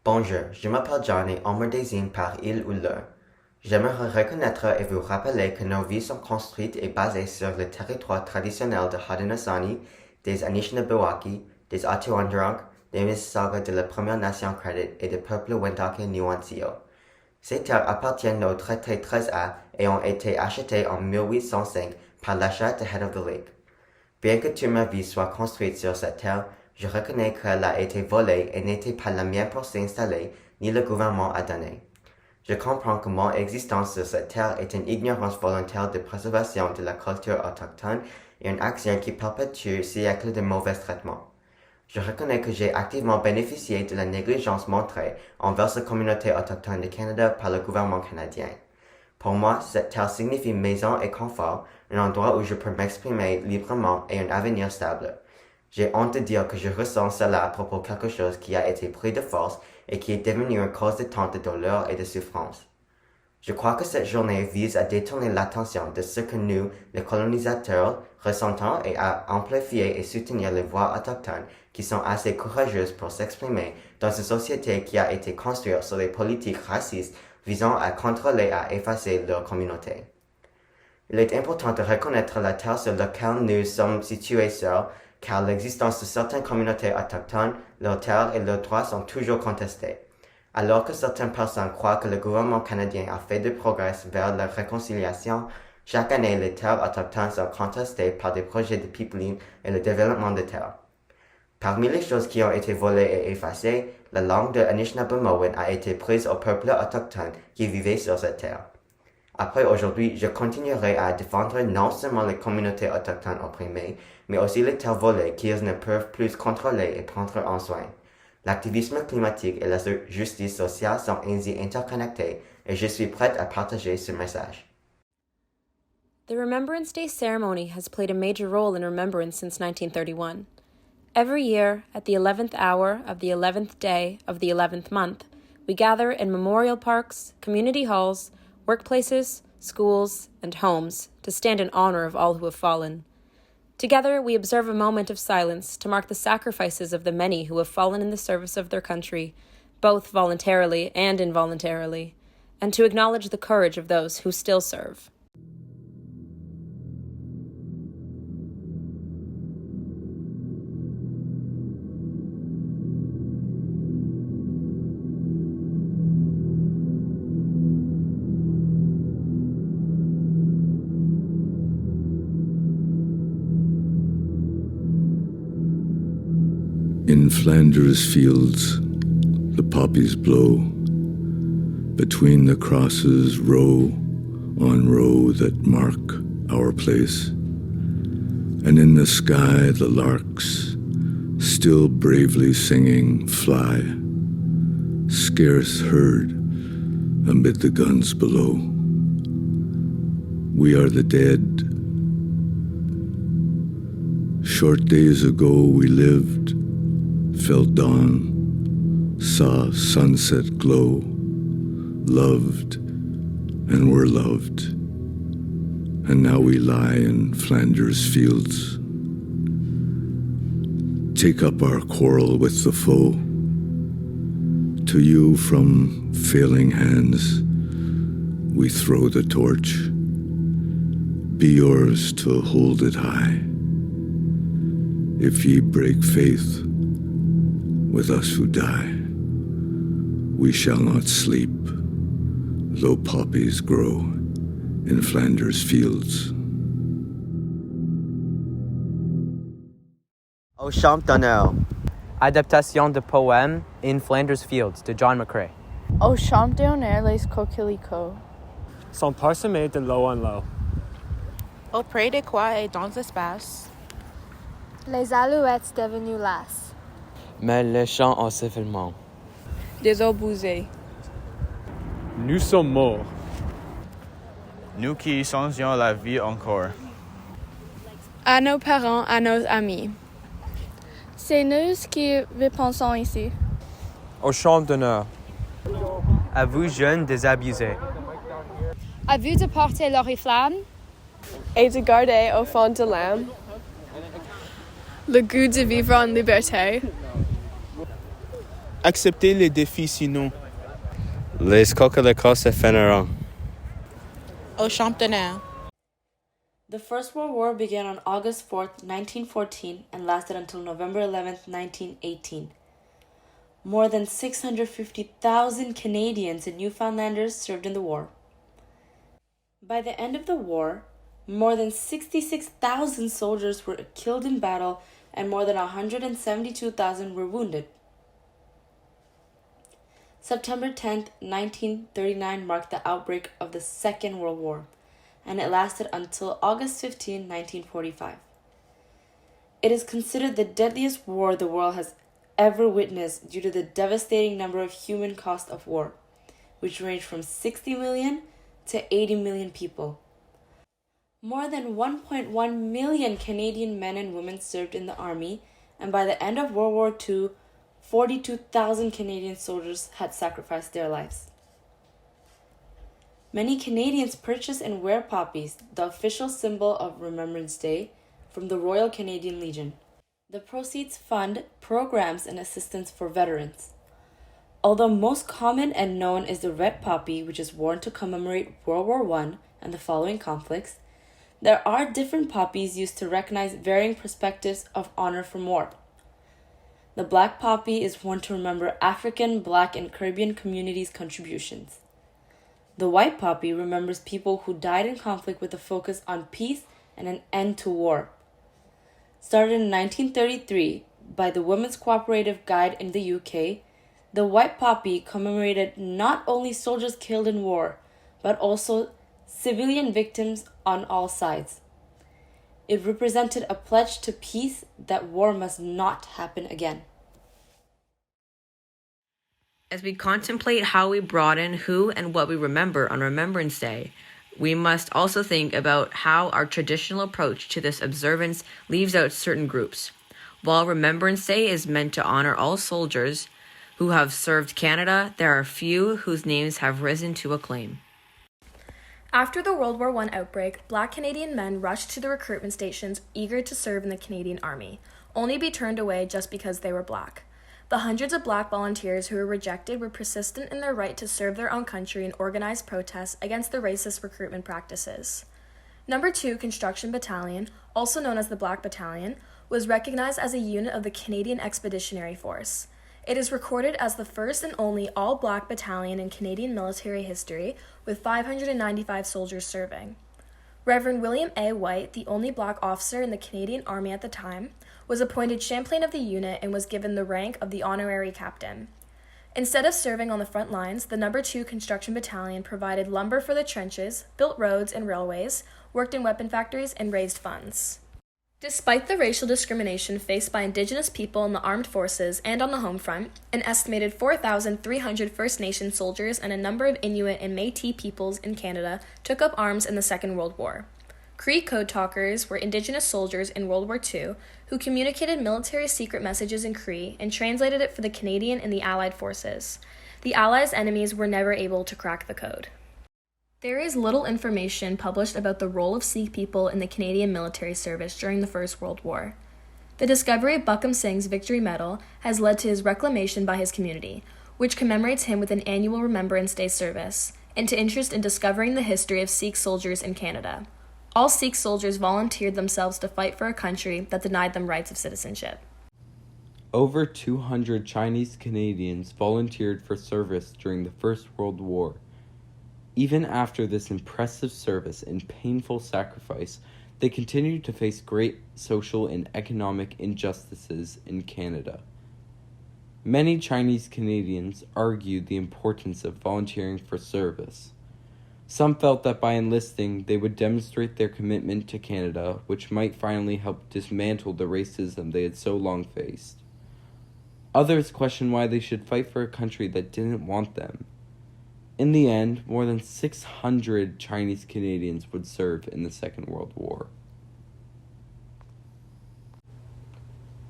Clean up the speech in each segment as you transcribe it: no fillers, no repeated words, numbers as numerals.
Bonjour, je m'appelle John et on me désigne par il ou leur. J'aimerais reconnaître et vous rappeler que nos vies sont construites et basées sur le territoire traditionnel de Haudenosaunee, des Anishinaabe, des Ottawan, des Mississauga de la Première Nation Credit et des peuples Wendake Nuancio. Ces terres appartiennent au traité 13A et ont été achetées en 1805 par l'achat de Head of the Lake. Bien que toute ma vie soit construite sur cette terre, je reconnais qu'elle a été volée et n'était pas la mienne pour s'installer, ni le gouvernement a donné. Je comprends que mon existence sur cette terre est une ignorance volontaire de préservation de la culture autochtone et une action qui perpétue siècles de mauvais traitements. Je reconnais que j'ai activement bénéficié de la négligence montrée envers la communauté autochtone du Canada par le gouvernement canadien. Pour moi, cette terre signifie maison et confort, un endroit où je peux m'exprimer librement et un avenir stable. J'ai honte de dire que je ressens cela à propos de quelque chose qui a été pris de force et qui est devenu une cause de tant de douleur et de souffrance. Je crois que cette journée vise à détourner l'attention de ce que nous, les colonisateurs, ressentons et à amplifier et soutenir les voix autochtones qui sont assez courageuses pour s'exprimer dans une société qui a été construite sur des politiques racistes visant à contrôler et à effacer leur communauté. Il est important de reconnaître la terre sur laquelle nous sommes situés sur, car l'existence de certaines communautés autochtones, leurs terres et leurs droits sont toujours contestés. Alors que certaines personnes croient que le gouvernement canadien a fait des progrès vers la réconciliation, chaque année les terres autochtones sont contestées par des projets de pipeline et le développement de terres. Parmi les choses qui ont été volées et effacées, la langue de Anishinaabe a été prise au peuple autochtone qui vivait sur cette terre. Après aujourd'hui, je continuerai à défendre non seulement les communautés autochtones opprimées, mais aussi les terres volées qu'ils ne peuvent plus contrôler et prendre en soin. L'activisme climatique et la justice sociale sont ainsi interconnectés et je suis prête à partager ce message. The Remembrance Day ceremony has played a major role in remembrance since 1931. Every year, at the 11th hour of the 11th day of the 11th month, we gather in memorial parks, community halls, workplaces, schools, and homes to stand in honor of all who have fallen. Together, we observe a moment of silence to mark the sacrifices of the many who have fallen in the service of their country, both voluntarily and involuntarily, and to acknowledge the courage of those who still serve. In Flanders fields, the poppies blow, between the crosses row on row that mark our place, and in the sky the larks, still bravely singing, fly, scarce heard amid the guns below. We are the dead. Short days ago we lived, felt dawn, saw sunset glow, loved and were loved, and now we lie in Flanders fields. Take up our quarrel with the foe. To you from failing hands we throw the torch. Be yours to hold it high. If ye break faith with us who die, we shall not sleep, though poppies grow in Flanders fields. Au champ d'honneur. Adaptation de poème In Flanders Fields de John McCrae. Au champ d'honneur les coquelicots sont parsemés de lot en lot. auprès de quoi et dans l'espace. Les alouettes devenues lasses. Mais les champs ensevelement. Des eaux bousées. Nous sommes morts. Nous qui songeons la vie encore. À nos parents, à nos amis. C'est nous qui repensons ici. Au champ d'honneur. À vous jeunes désabusés. À vous de porter l'oriflamme et de garder au fond de l'âme le goût de vivre en liberté. Accepter les défis sinon. Les coquelicot se finiront. Au champ d'honneur. The First World War began on August 4th, 1914 and lasted until November 11th, 1918. More than 650,000 Canadians and Newfoundlanders served in the war. By the end of the war, more than 66,000 soldiers were killed in battle and more than 172,000 were wounded. September 10th, 1939 marked the outbreak of the Second World War, and it lasted until August 15, 1945. It is considered the deadliest war the world has ever witnessed due to the devastating number of human cost of war, which ranged from 60 million to 80 million people. More than 1.1 million Canadian men and women served in the army, and by the end of World War II, 42,000 Canadian soldiers had sacrificed their lives. Many Canadians purchase and wear poppies, the official symbol of Remembrance Day, from the Royal Canadian Legion. The proceeds fund programs and assistance for veterans. Although most common and known is the red poppy, which is worn to commemorate World War I and the following conflicts, there are different poppies used to recognize varying perspectives of honor from war. The black poppy is worn to remember African, Black, and Caribbean communities' contributions. The white poppy remembers people who died in conflict with a focus on peace and an end to war. Started in 1933 by the Women's Cooperative Guide in the UK, the white poppy commemorated not only soldiers killed in war, but also civilian victims on all sides. It represented a pledge to peace that war must not happen again. As we contemplate how we broaden who and what we remember on Remembrance Day, we must also think about how our traditional approach to this observance leaves out certain groups. While Remembrance Day is meant to honor all soldiers who have served Canada, there are few whose names have risen to acclaim. After the World War I outbreak, Black Canadian men rushed to the recruitment stations eager to serve in the Canadian Army, only to be turned away just because they were Black. The hundreds of Black volunteers who were rejected were persistent in their right to serve their own country and organized protests against the racist recruitment practices. Number 2 Construction Battalion, also known as the Black Battalion, was recognized as a unit of the Canadian Expeditionary Force. It is recorded as the first and only all-Black battalion in Canadian military history, with 595 soldiers serving. Reverend William A. White, the only Black officer in the Canadian Army at the time, was appointed Champlain of the unit and was given the rank of the honorary captain. Instead of serving on the front lines, the No. 2 Construction Battalion provided lumber for the trenches, built roads and railways, worked in weapon factories, and raised funds. Despite the racial discrimination faced by Indigenous people in the armed forces and on the home front, an estimated 4,300 First Nations soldiers and a number of Inuit and Métis peoples in Canada took up arms in the Second World War. Cree code talkers were Indigenous soldiers in World War II who communicated military secret messages in Cree and translated it for the Canadian and the Allied forces. The Allies' enemies were never able to crack the code. There is little information published about the role of Sikh people in the Canadian military service during the First World War. The discovery of Buckham Singh's Victory Medal has led to his reclamation by his community, which commemorates him with an annual Remembrance Day service, and to interest in discovering the history of Sikh soldiers in Canada. All Sikh soldiers volunteered themselves to fight for a country that denied them rights of citizenship. Over 200 Chinese Canadians volunteered for service during the First World War. Even after this impressive service and painful sacrifice, they continued to face great social and economic injustices in Canada. Many Chinese Canadians argued the importance of volunteering for service. Some felt that by enlisting, they would demonstrate their commitment to Canada, which might finally help dismantle the racism they had so long faced. Others questioned why they should fight for a country that didn't want them. In the end, more than 600 Chinese Canadians would serve in the Second World War.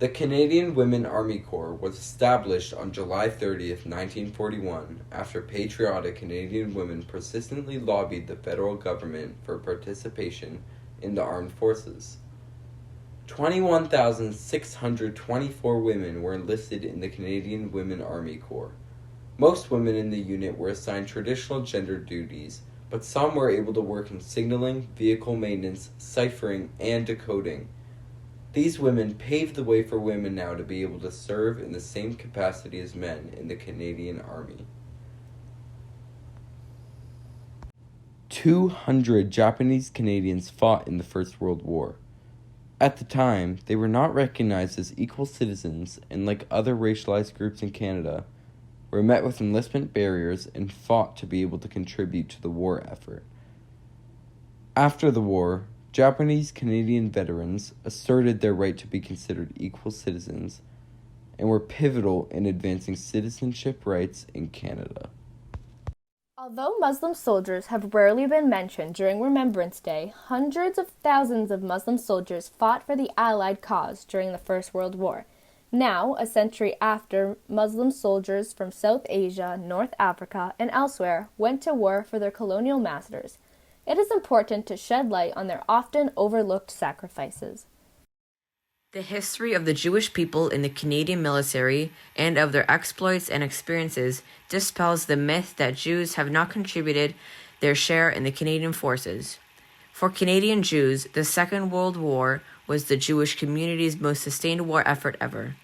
The Canadian Women Army Corps was established on July 30th, 1941, after patriotic Canadian women persistently lobbied the federal government for participation in the armed forces. 21,624 women were enlisted in the Canadian Women Army Corps. Most women in the unit were assigned traditional gender duties, but some were able to work in signaling, vehicle maintenance, ciphering, and decoding. These women paved the way for women now to be able to serve in the same capacity as men in the Canadian Army. 200 Japanese Canadians fought in the First World War. At the time, they were not recognized as equal citizens and, like other racialized groups in Canada, were met with enlistment barriers and fought to be able to contribute to the war effort. After the war, Japanese Canadian veterans asserted their right to be considered equal citizens and were pivotal in advancing citizenship rights in Canada. Although Muslim soldiers have rarely been mentioned during Remembrance Day, hundreds of thousands of Muslim soldiers fought for the Allied cause during the First World War. Now, a century after, Muslim soldiers from South Asia, North Africa, and elsewhere went to war for their colonial masters. It is important to shed light on their often overlooked sacrifices. The history of the Jewish people in the Canadian military and of their exploits and experiences dispels the myth that Jews have not contributed their share in the Canadian forces. For Canadian Jews, the Second World War was the Jewish community's most sustained war effort ever.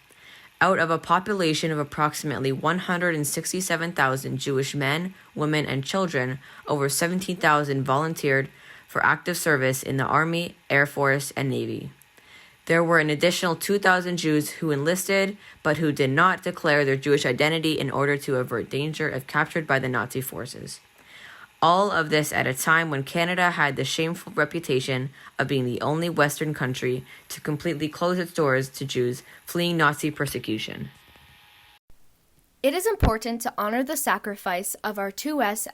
Out of a population of approximately 167,000 Jewish men, women, and children, over 17,000 volunteered for active service in the Army, Air Force, and Navy. There were an additional 2,000 Jews who enlisted, but who did not declare their Jewish identity in order to avert danger of captured by the Nazi forces. All of this at a time when Canada had the shameful reputation of being the only Western country to completely close its doors to Jews fleeing Nazi persecution. It is important to honor the sacrifice of our 2S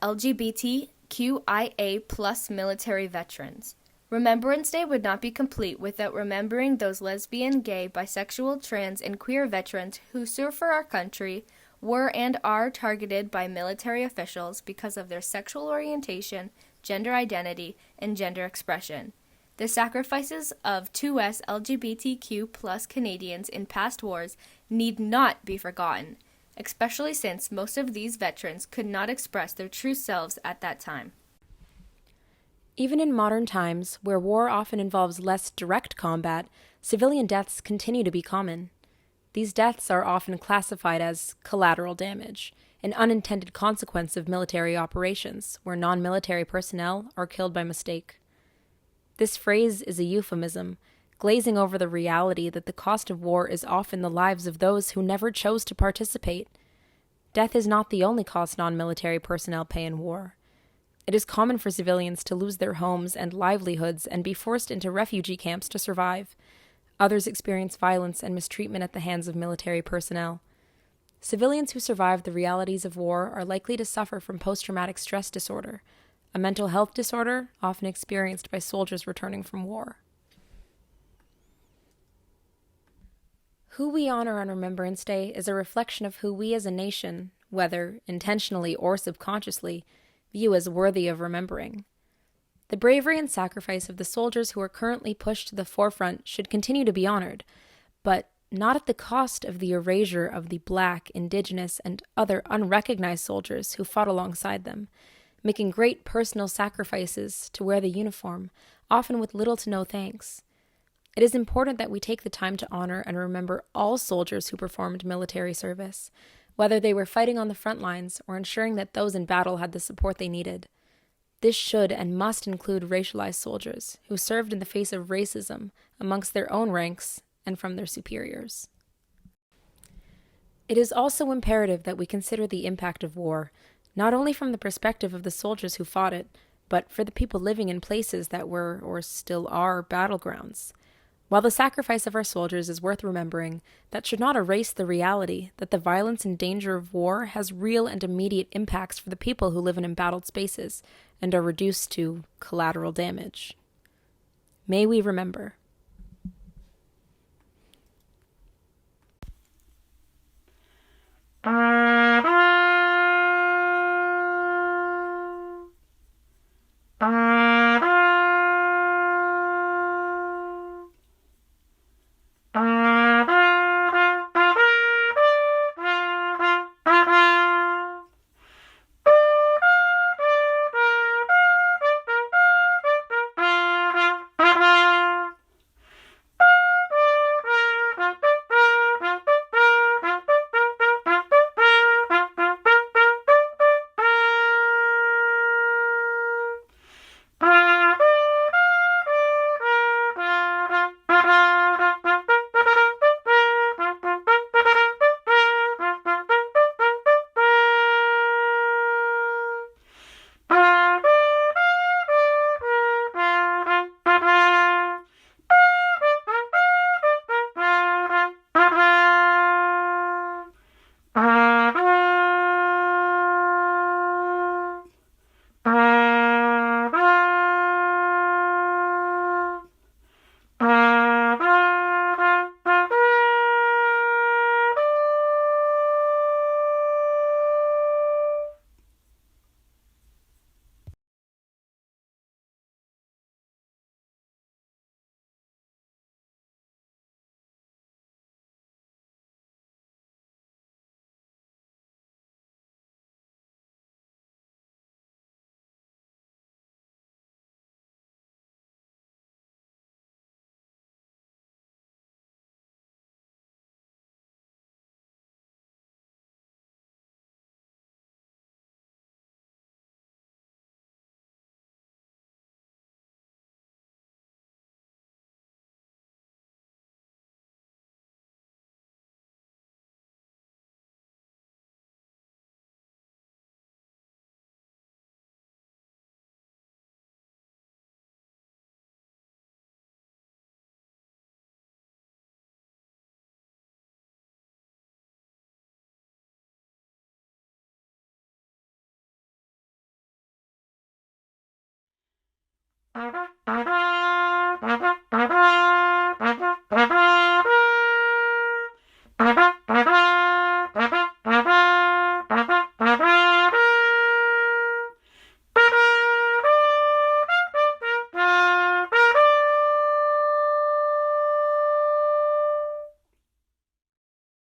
LGBTQIA+ military veterans. Remembrance Day would not be complete without remembering those lesbian, gay, bisexual, trans, and queer veterans who serve for our country, were and are targeted by military officials because of their sexual orientation, gender identity, and gender expression. The sacrifices of 2S LGBTQ+ Canadians in past wars need not be forgotten, especially since most of these veterans could not express their true selves at that time. Even in modern times, where war often involves less direct combat, civilian deaths continue to be common. These deaths are often classified as collateral damage, an unintended consequence of military operations, where non-military personnel are killed by mistake. This phrase is a euphemism, glazing over the reality that the cost of war is often the lives of those who never chose to participate. Death is not the only cost non-military personnel pay in war. It is common for civilians to lose their homes and livelihoods and be forced into refugee camps to survive. Others experience violence and mistreatment at the hands of military personnel. Civilians who survive the realities of war are likely to suffer from post-traumatic stress disorder, a mental health disorder often experienced by soldiers returning from war. Who we honor on Remembrance Day is a reflection of who we as a nation, whether intentionally or subconsciously, view as worthy of remembering. The bravery and sacrifice of the soldiers who are currently pushed to the forefront should continue to be honored, but not at the cost of the erasure of the Black, Indigenous, and other unrecognized soldiers who fought alongside them, making great personal sacrifices to wear the uniform, often with little to no thanks. It is important that we take the time to honor and remember all soldiers who performed military service, whether they were fighting on the front lines or ensuring that those in battle had the support they needed. This should and must include racialized soldiers who served in the face of racism amongst their own ranks and from their superiors. It is also imperative that we consider the impact of war, not only from the perspective of the soldiers who fought it, but for the people living in places that were or still are battlegrounds. While the sacrifice of our soldiers is worth remembering, that should not erase the reality that the violence and danger of war has real and immediate impacts for the people who live in embattled spaces and are reduced to collateral damage. May we remember. Bye.